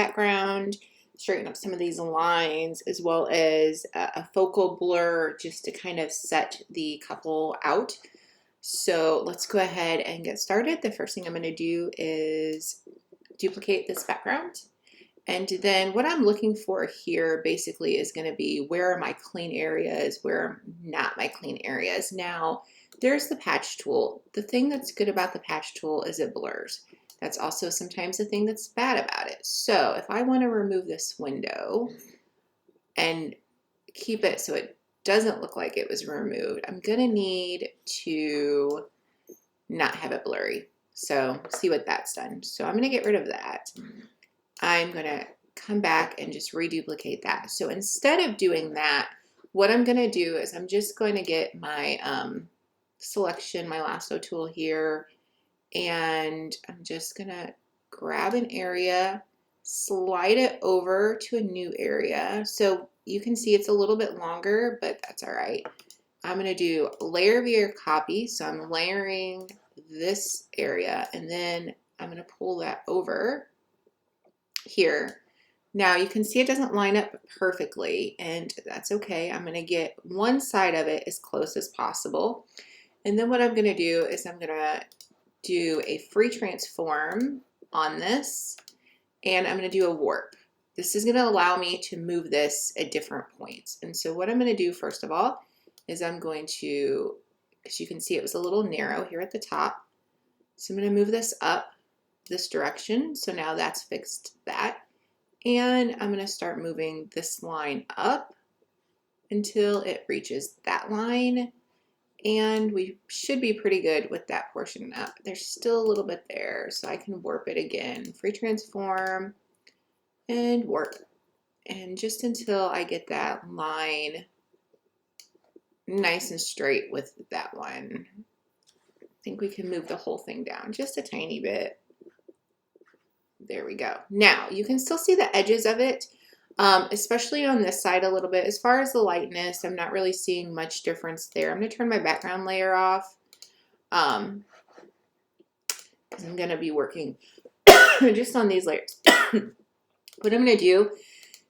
background, straighten up some of these lines, as well as a focal blur just to kind of set the couple out. So let's go ahead and get started. The first thing I'm going to do is duplicate this background. And then what I'm looking for here basically is going to be where are my clean areas, where are not my clean areas. Now, there's the patch tool. The thing that's good about the patch tool is it blurs. That's also sometimes the thing that's bad about it. So if I want to remove this window and keep it so it doesn't look like it was removed, I'm going to need to not have it blurry. So see what that's done. So I'm going to get rid of that. I'm going to come back and just reduplicate that. So instead of doing that, what I'm going to do is I'm just going to get my selection, my lasso tool here, and I'm just going to grab an area, slide it over to a new area. So you can see it's a little bit longer, but that's all right. I'm going to do layer via copy. So I'm layering this area, and then I'm going to pull that over here. Now you can see it doesn't line up perfectly, and that's okay. I'm going to get one side of it as close as possible. And then what I'm going to do is I'm going to do a free transform on this, and I'm going to do a warp. This is going to allow me to move this at different points. And so what I'm going to do first of all is I'm going to, as you can see, it was a little narrow here at the top. So I'm going to move this up this direction. So now that's fixed that. And I'm going to start moving this line up until it reaches that line. And we should be pretty good with that portion up. There's still a little bit there, so I can warp it again. Free transform and warp. And just until I get that line nice and straight with that one. I think we can move the whole thing down just a tiny bit. There we go. Now, you can still see the edges of it, especially on this side a little bit. As far as the lightness, I'm not really seeing much difference there. I'm going to turn my background layer off because I'm going to be working just on these layers. What I'm going to do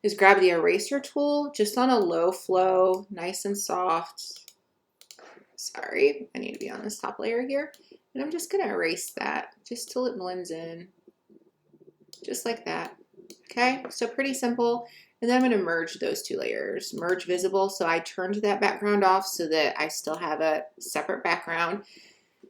is grab the eraser tool just on a low flow, nice and soft. Sorry, I need to be on this top layer here. And I'm just going to erase that just till it blends in. Just like that. Okay, so pretty simple. And then I'm going to merge those two layers. Merge visible, so I turned that background off so that I still have a separate background.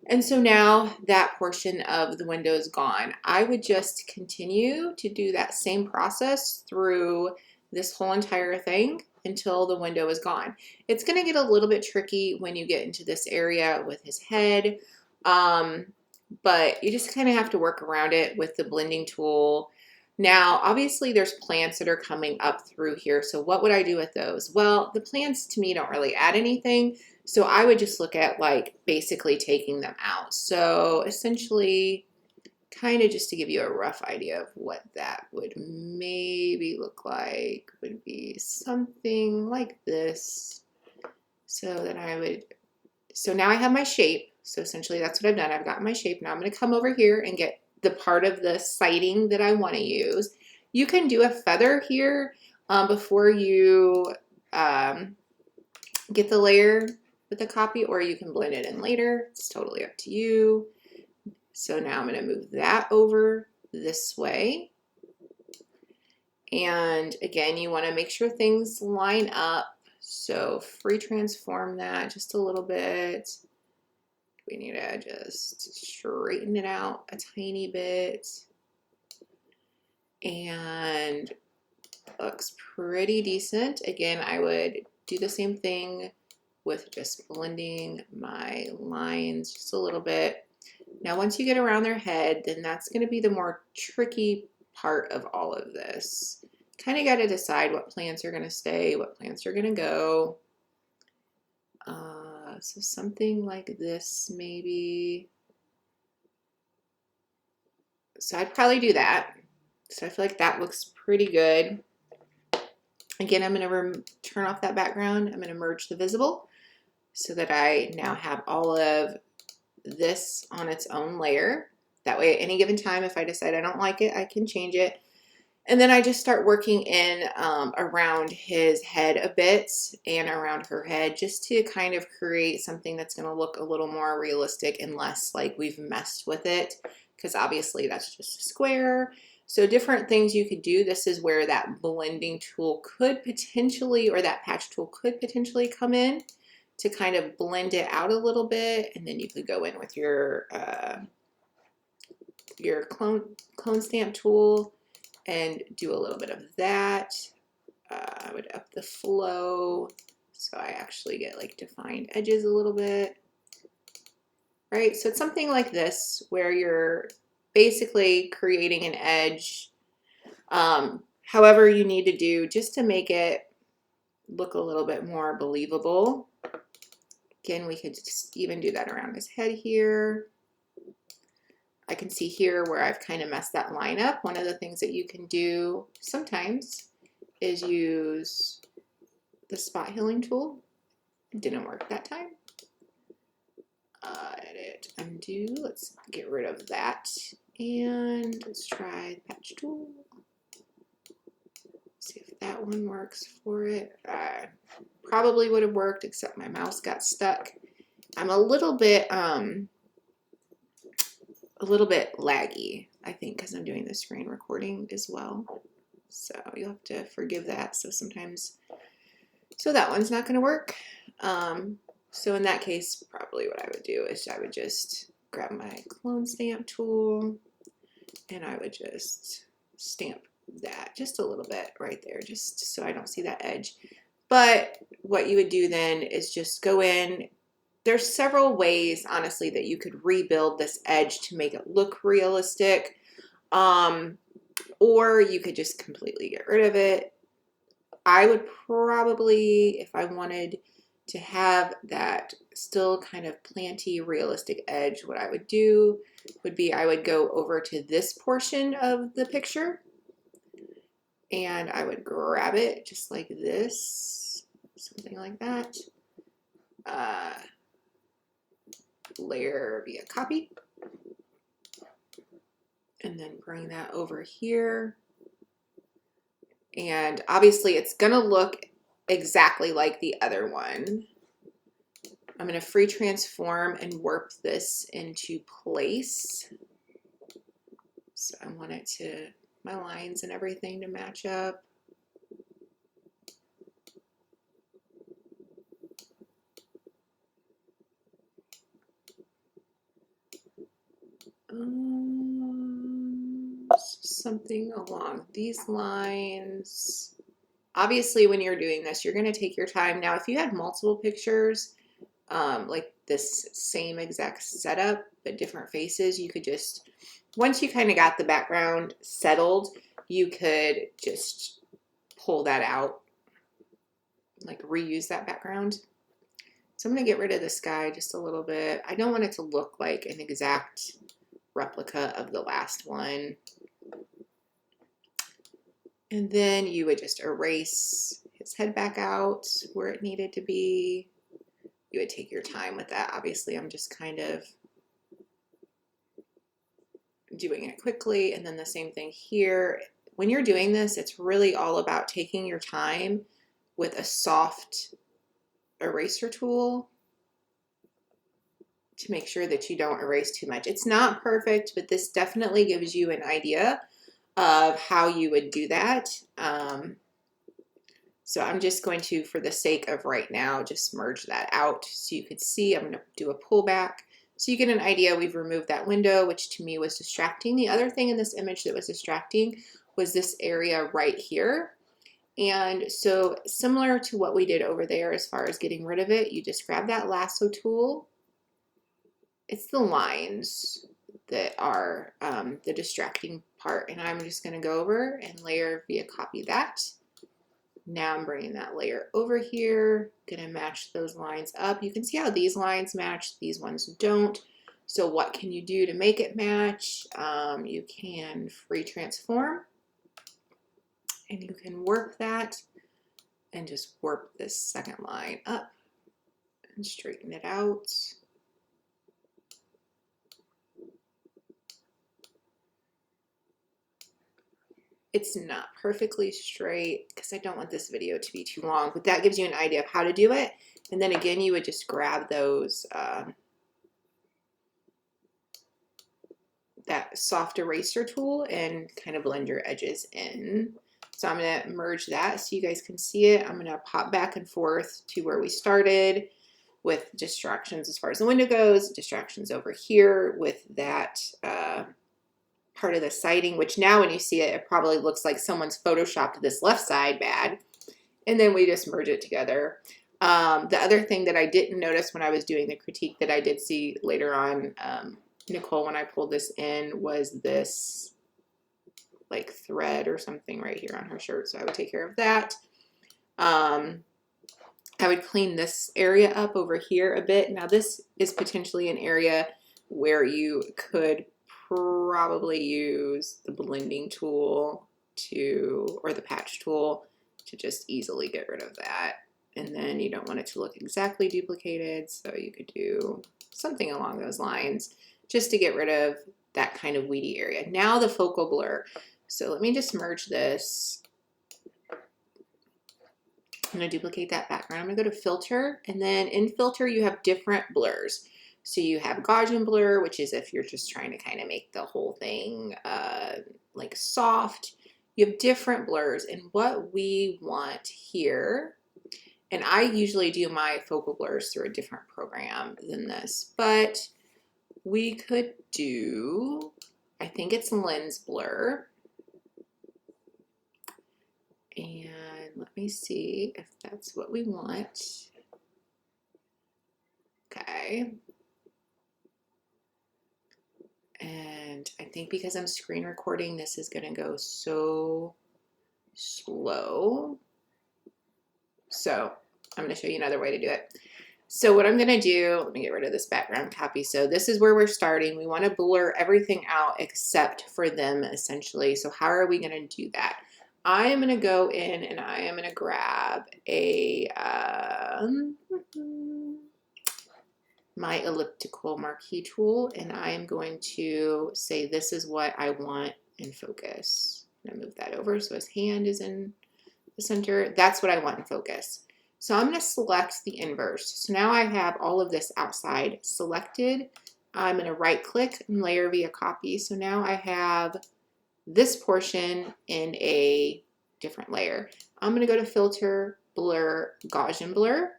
And so now that portion of the window is gone. I would just continue to do that same process through this whole entire thing until the window is gone. It's going to get a little bit tricky when you get into this area with his head. But you just kind of have to work around it with the blending tool. Now, obviously there's plants that are coming up through here. So what would I do with those? Well, the plants to me don't really add anything. So I would just look at like basically taking them out. So essentially kind of just to give you a rough idea of what that would maybe look like would be something like this. So then so now I have my shape. So essentially that's what I've done. I've got my shape. Now I'm going to come over here and get the part of the siding that I want to use. You can do a feather here before you get the layer with the copy, or you can blend it in later. It's totally up to you. So now I'm going to move that over this way. And again, you want to make sure things line up. So free transform that just a little bit. We need to just straighten it out a tiny bit. And looks pretty decent. Again, I would do the same thing with just blending my lines just a little bit. Now, once you get around their head, then that's going to be the more tricky part of all of this. Kind of got to decide what plants are going to stay, what plants are going to go. So something like this, maybe. So I'd probably do that. So I feel like that looks pretty good. Again, I'm going to turn off that background. I'm going to merge the visible so that I now have all of this on its own layer. That way, at any given time, if I decide I don't like it, I can change it. And then I just start working in around his head a bit and around her head, just to kind of create something that's going to look a little more realistic and less like we've messed with it, because obviously that's just a square. So different things you could do. This is where that blending tool could potentially, or that patch tool could potentially come in to kind of blend it out a little bit. And then you could go in with your clone stamp tool and do a little bit of that. I would up the flow so I actually get like defined edges a little bit. Right, so it's something like this where you're basically creating an edge however you need to do just to make it look a little bit more believable. Again, we could just even do that around his head here. I can see here where I've kind of messed that line up. One of the things that you can do sometimes is use the spot healing tool. It didn't work that time. Edit, undo, let's get rid of that. And let's try the patch tool. See if that one works for it. Probably would have worked, except my mouse got stuck. I'm a little bit laggy, I think, because I'm doing the screen recording as well. So you'll have to forgive that. So that one's not going to work. So in that case, probably what I would do is I would just grab my clone stamp tool and I would just stamp that just a little bit right there, just so I don't see that edge. But what you would do then is just go in. There's several ways, honestly, that you could rebuild this edge to make it look realistic. Or you could just completely get rid of it. I would probably, if I wanted to have that still kind of planty, realistic edge, what I would do would be I would go over to this portion of the picture and I would grab it just like this, something like that. Layer via copy. And then bring that over here. And obviously it's gonna look exactly like the other one. I'm gonna free transform and warp this into place. So I want it to, my lines and everything to match up. Something along these lines. Obviously, when you're doing this, you're going to take your time. Now, if you had multiple pictures, like this same exact setup, but different faces, you could just, once you kind of got the background settled, you could just pull that out, like reuse that background. So I'm going to get rid of the sky just a little bit. I don't want it to look like an exact replica of the last one. And then you would just erase his head back out where it needed to be. You would take your time with that. Obviously, I'm just kind of doing it quickly. And then the same thing here. When you're doing this, it's really all about taking your time with a soft eraser tool to make sure that you don't erase too much. It's not perfect, but this definitely gives you an idea of how you would do that. So I'm just going to, for the sake of right now, just merge that out so you could see. I'm going to do a pullback so you get an idea. We've removed that window, which to me was distracting. The other thing in this image that was distracting was this area right here. And so similar to what we did over there as far as getting rid of it, you just grab that lasso tool. It's the lines that are the distracting part. And I'm just going to go over and layer via copy that. Now I'm bringing that layer over here, gonna match those lines up. You can see how these lines match, these ones don't. So what can you do to make it match? You can free transform and you can warp that and just warp this second line up and straighten it out. It's not perfectly straight because I don't want this video to be too long, but that gives you an idea of how to do it. And then again, you would just grab those, that soft eraser tool and kind of blend your edges in. So I'm going to merge that so you guys can see it. I'm going to pop back and forth to where we started with distractions as far as the window goes, distractions over here with that part of the siding, which now when you see it, it probably looks like someone's photoshopped this left side bad. And then we just merge it together. The other thing that I didn't notice when I was doing the critique that I did see later on, Nicole, when I pulled this in, was this like thread or something right here on her shirt. So I would take care of that. I would clean this area up over here a bit. Now this is potentially an area where you could probably use the blending tool or the patch tool to just easily get rid of that. And then you don't want it to look exactly duplicated. So you could do something along those lines just to get rid of that kind of weedy area. Now the focal blur. So let me just merge this. I'm going to duplicate that background. I'm going to go to filter, and then in filter you have different blurs. So you have Gaussian blur, which is if you're just trying to kind of make the whole thing like soft. You have different blurs, and what we want here, and I usually do my focal blurs through a different program than this, but we could do, I think it's lens blur. And let me see if that's what we want. Okay. And I think because I'm screen recording, this is going to go so slow. So I'm going to show you another way to do it. So what I'm going to do, let me get rid of this background copy. So this is where we're starting. We want to blur everything out except for them, essentially. So how are we going to do that? I am going to go in and I am going to grab my elliptical marquee tool, and I am going to say this is what I want in focus. I'm going to move that over so his hand is in the center. That's what I want in focus. So I'm going to select the inverse. So now I have all of this outside selected. I'm going to right click and layer via copy. So now I have this portion in a different layer. I'm going to go to filter, blur, Gaussian blur.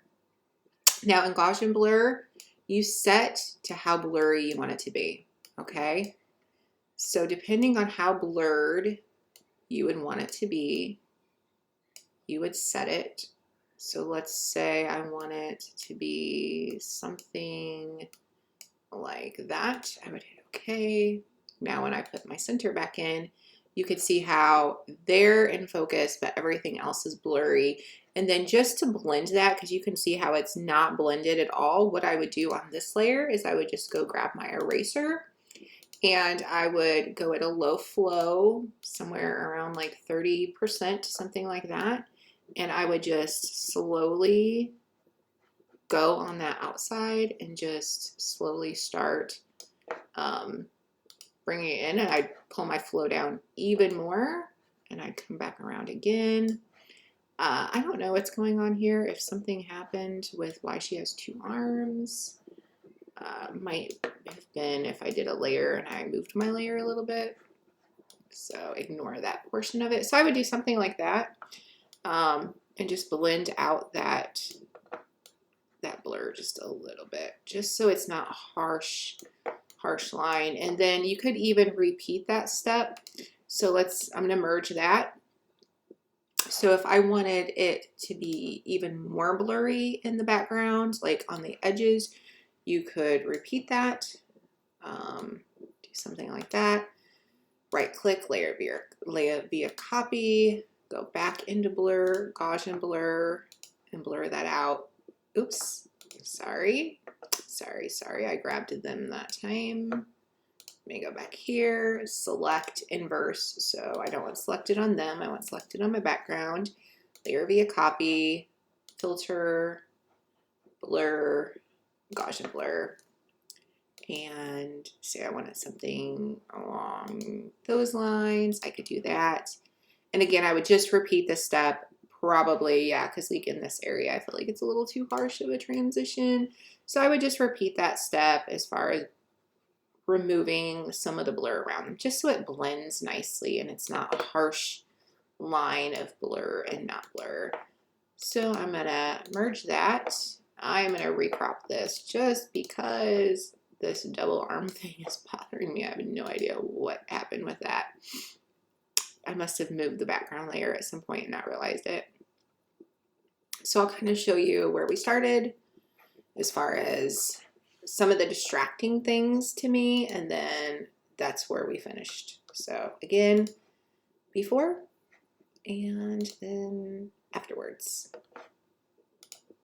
Now in Gaussian blur, you set to how blurry you want it to be, okay? So depending on how blurred you would want it to be, you would set it. So let's say I want it to be something like that. I would hit okay. Now when I put my center back in, you could see how they're in focus, but everything else is blurry. And then just to blend that, because you can see how it's not blended at all, what I would do on this layer is I would just go grab my eraser and I would go at a low flow, somewhere around like 30%, something like that. And I would just slowly go on that outside and just slowly start bringing it in, and I'd pull my flow down even more, and I'd come back around again. I don't know what's going on here. If something happened with why she has two arms, might have been if I did a layer and I moved my layer a little bit. So ignore that portion of it. So I would do something like that, and just blend out that blur just a little bit, just so it's not a harsh line. And then you could even repeat that step. So I'm going to merge that. So if I wanted it to be even more blurry in the background, like on the edges, you could repeat that. Do something like that. Right click, layer via copy, go back into blur, Gaussian blur, and blur that out. Oops, sorry, I grabbed them that time. Let me go back here, select inverse. So I don't want selected on them, I want selected on my background. Layer via copy, filter, blur, Gaussian blur. And say I wanted something along those lines, I could do that. And again, I would just repeat this step probably, yeah, because like in this area, I feel like it's a little too harsh of a transition. So I would just repeat that step as far as removing some of the blur around, just so it blends nicely and it's not a harsh line of blur and not blur. So I'm gonna merge that. I'm gonna recrop this just because this double arm thing is bothering me. I have no idea what happened with that. I must have moved the background layer at some point and not realized it. So I'll kind of show you where we started as far as some of the distracting things to me, and then that's where we finished. So again, before and then afterwards.